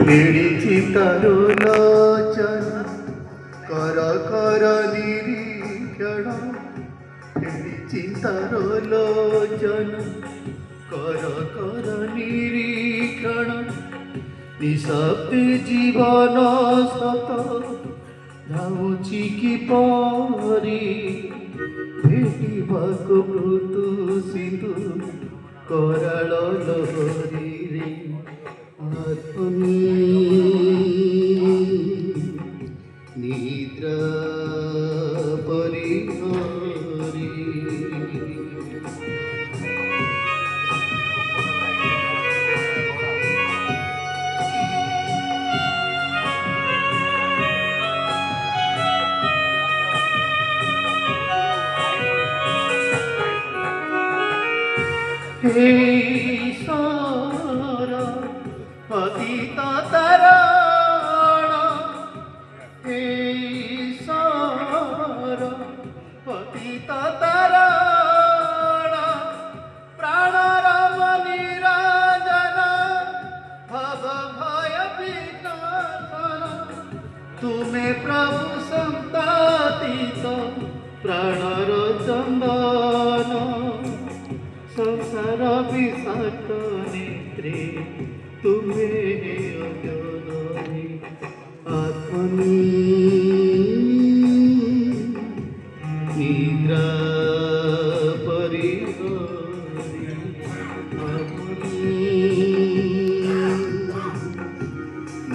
मिळीची तरुलोचन कर कर निरीक्षण मिळीची तरुलोचन कर कर निरीक्षण निःशब्दे जीवन सत धाउची किपरि भेटिबाकु मृत्यु सिंधु कराळ लहरी रे आत्मनी निद्रा परिहरी हे ईश्वर पतित तरण हे ईश्वर पतित तरण प्राणर निरंजन भव भय विनाशन तुमे प्रभु संतातित प्राणर चंदन संसार विषाक्त नेत्रे तुम्हें अजननी आत्मनी निद्रा परिहरी आत्मनी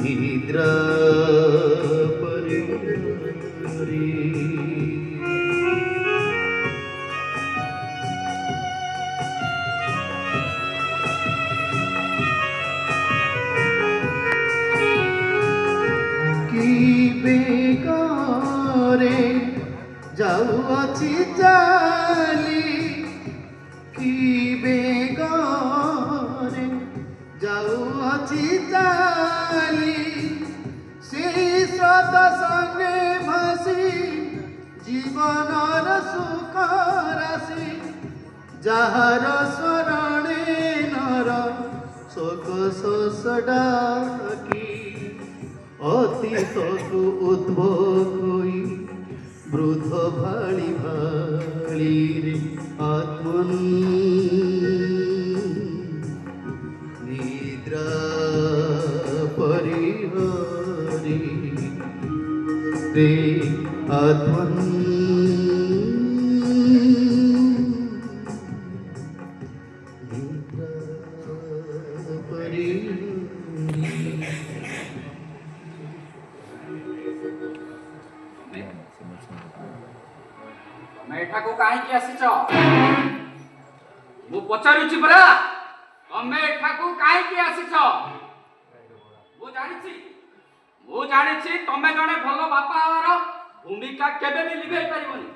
निद्रा परिहरी बेगारे जाऊची चाली की बेगारे जाऊची चाली श्री स्रोत संगे भासी जीवनर सुख राशि जाହାର शरणे नर शोक शोष डाकी अतीतकु उद्भोग होई वृद्ध भाली भाली रे आत्मनी निद्रा परिहरी रे आत्मनी निद्रा परिहरी ଏଠାକୁ କାହିଁକି ଆସିଛ? ମୁଁ ପଚାରୁଛି ପରା, ତମେ ଏଠାକୁ କାହିଁକି ଆସିଛ? ମୁଁ ଜାଣିଛି ତମେ ଜଣେ ଭଲ ବାପା ହେବାର ଭୂମିକା କେବେ ବି ଲିଭେଇ ପାରିବନି।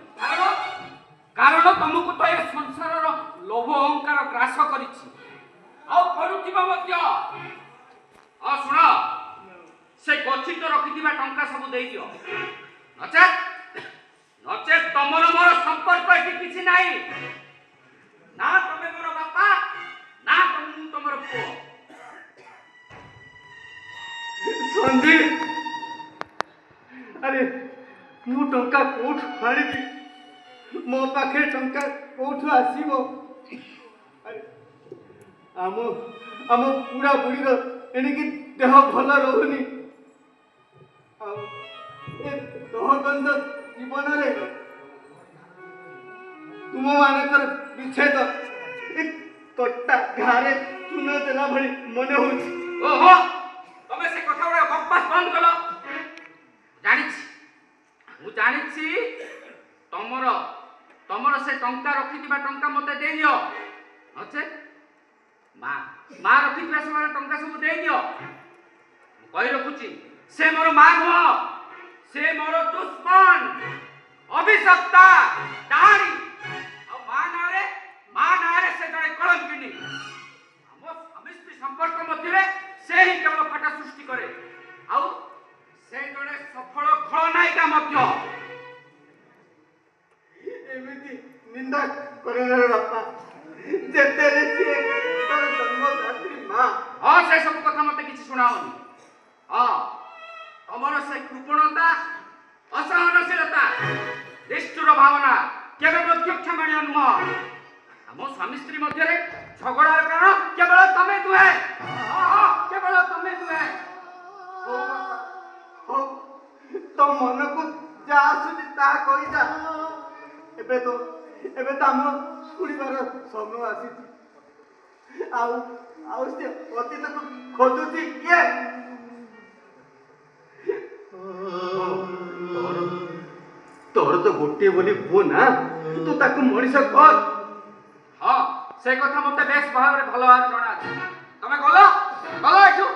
କାରଣ ତମକୁ ତ ଏ ସଂସାରର ଲୋଭ ଅହଙ୍କାର ଗ୍ରାସ କରିଛି, ଆଉ କରୁଥିବ ମଧ୍ୟ। ଆଉ ଶୁଣ, ସେ ଗଚ୍ଛିତ ରଖିଥିବା ଟଙ୍କା ସବୁ ଦେଇଦିଅ, ନଚେତ୍ ତମର ମୋର ସମ୍ପର୍କ ଏଠି କିଛି ନାହିଁ। ନା ତମେ ମୋର ବାପା, ନା ମୁଁ ତମର ପୁଅ। ସନ୍ଦୀପ, ଆରେ ମୁଁ ଟଙ୍କା କୋଉଠୁ ଆଣିବି? ମୋ ପାଖରେ ଟଙ୍କା କୋଉଠୁ ଆସିବ? ଆମ ବୁଢ଼ା ବୁଢ଼ୀର ଏଣିକି ଦେହ ଭଲ ରହୁନି, ଆଉ ଏ ଦହଗନ୍ଧ ଜୀବନରେ ତୁମମାନଙ୍କର ବିଚ୍ଛେଦ କଟା ଘାରେ ଚୂନ ଦେଲା ଭଳି ମନେ ହଉଛି। ଓହୋ, ତମେ ସେ କଥା ଗୁଡା ବକବାସ ବନ୍ଦ କଲ। ମୁଁ ଜାଣିଛି ତମର ସେ ଟଙ୍କା ରଖିଥିବା ଟଙ୍କା ମତେ ଦେଇଦିଅ, ନଚେତ୍ ମା ରଖିଥିବା ସମୟରେ ଟଙ୍କା ସବୁ ଦେଇଦିଅ। ମୁଁ କହି ରଖୁଛି, ସେ ମୋର ମା ନୁହଁ, ସେ ମୋର ଦୁଶ୍ମନ, ଅଭିଶପ୍ତା, ଡାହାଣୀ। ଆଉ ମା ନାଁରେ ସେ ଜଣେ କଳଙ୍କିନୀ। ଆମ ସ୍ୱାମୀ ସ୍ତ୍ରୀ ସମ୍ପର୍କ ମଧ୍ୟରେ ସେ ହିଁ କେବଳ ଫାଟ ସୃଷ୍ଟି କରେ, ଆଉ ସେ ଜଣେ ସଫଳ ଖଳନାୟିକା ମଧ୍ୟ। ଏମିତି ନିନ୍ଦା କରିଲେ ବାପା, ଯେତେବେଳେ ସିଏ ତାର ଜନ୍ମଦାତ୍ରୀ ମା। ହଁ, ସେ ସବୁ କଥା ମତେ କିଛି ଶୁଣାଅନି। ହଁ ତମର ସେ କୃପଣତା ଅସହନଶୀଳତା ନିଷ୍ଠୁର ଭାବନା କେବେ ମଧ୍ୟ କ୍ଷମଣୀୟ ନୁହଁ। ଆମ ସ୍ୱାମୀ ସ୍ତ୍ରୀ ମଧ୍ୟରେ ଝଗଡ଼ାର କାରଣ କେବଳ ତମେ ଦୁହେଁ। କେବଳ ତମେ ଦୁହେଁ। ହଉ ବାପା, ହଉ ତୋ ମନକୁ ଯାହା ଆସୁଛି ତାହା କହିଯା। ଏବେ ତ ଆମ ଶୁଣିବାର ସମୟ ଆସିଛି। ଆଉ ସେ ଅତୀତକୁ ଖୋଜୁଛି କିଏ? ତୋର ତ ଗୋଟିଏ ବୋଲି ପୁଅ ନା, ତୁ ତାକୁ ମଣିଷ କର। ହଁ ସେ କଥା ମତେ ବେଶ ଭାବରେ ଭଲ ଭାବରେ ଜଣା ଅଛି। ତମେ ଗଲ ଏଠୁ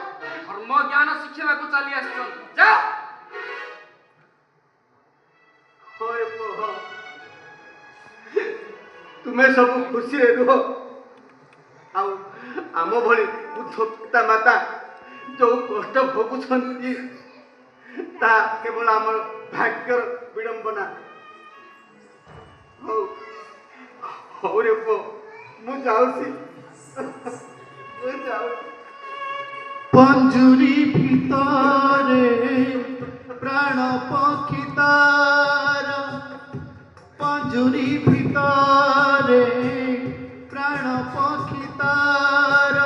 ଧର୍ମ ଜ୍ଞାନ ଶିଖିବାକୁ ଚାଲି ଆସିଛ। ଯାଅ। ହଏ ପୁଅ, ତୁମେ ସବୁ ଖୁସିରେ ରୁହ। ଆଉ ଆମ ଭଳି ବୃଦ୍ଧ ପିତା ମାତା ଯୋଉ କଷ୍ଟ ଭୋଗୁଛନ୍ତି ତାହା କେବଳ ଆମର ଭାଗ୍ୟର ବିଡ଼ମ୍ବନା। ହଉ ରେ ପୁଅ, ମୁଁ ଯାଉଛି। ପଞ୍ଜୁରୀ ଭିତରେ ପ୍ରାଣ ପକ୍ଷୀ ତାର, ପଞ୍ଜୁରୀ ଭିତରେ ପ୍ରାଣ ପକ୍ଷୀ ତାର,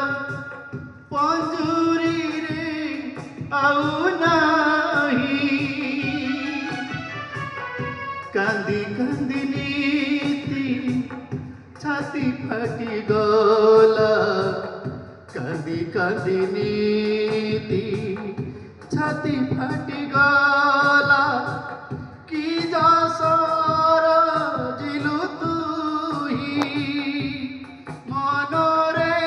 ପଞ୍ଜୁରୀରେ ଆଉ ନାହିଁ। କାନ୍ଦି କାନ୍ଦି ନୀତି ଛାତି ଫାଟି ଗଲା, କାନ୍ଦି କାନ୍ଦି ନୀତି ଛାତି ଫାଟି ଗଲା। କି ଯଶର ଜିଲୁ ତୁହି ମନରେ